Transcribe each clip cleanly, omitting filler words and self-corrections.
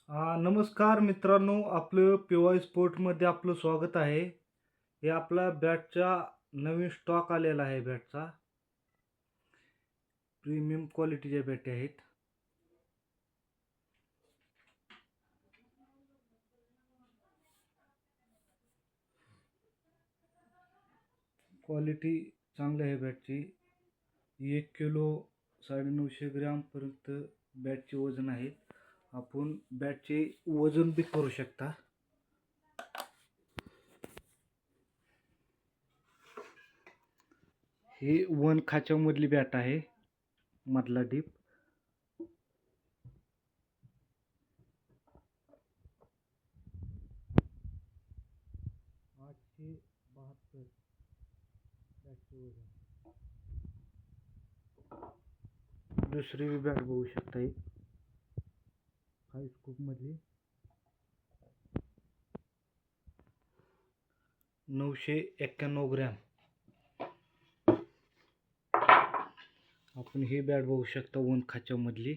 नमस्कार मित्रांनो, आपलं पी-वाय स्पोर्टमध्ये आपलं स्वागत आहे. हे आपला बॅटचा नवीन स्टॉक आलेला आहे बॅटचा. प्रीमियम क्वालिटीच्या बॅटी आहेत. क्वालिटी चांगली आहे बॅटची. 1 किलो 950 ग्रॅमपर्यंत बॅटचे वजन आहे. आपण बॅटचे वजन बी करू शकता. ही 1 खाच्यामधली बॅट आहे, मधला डीप. आठशे 72 बॅटचे वजन. दुसरी बी बॅट बघू शकता, ही 5 स्कूप मधली 991 ग्रॅम. आपण ही बॅट बघू शकता 1 खाच्यामधली.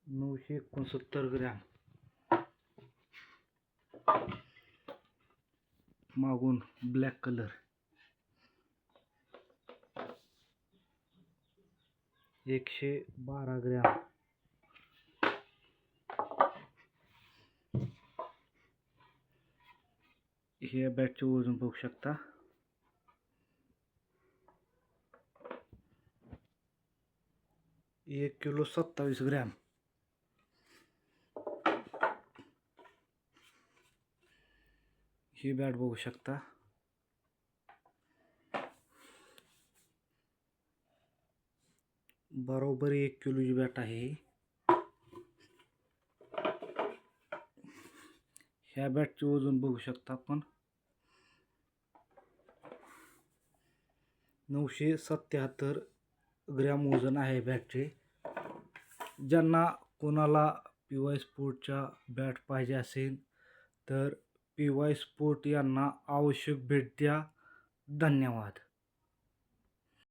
नऊशे 69 ग्रॅम. मागून ब्लॅक कलर. 112 ग्रॅम. हे बॅटचे वजन बघू शकता. 1 किलो 27 ग्रॅम. ही बॅट बघू शकता. बरोबर 1 किलोची बॅट आहे. ह्या बॅटचे वजन बघू शकता आपण. 977 ग्रॅम वजन आहे बॅटचे. ज्यांना कोणाला पी-वाय स्पोर्टच्या बॅट पाहिजे असेल तर पी-वाय स्पोर्ट यांना आवश्यक भेट द्या. धन्यवाद.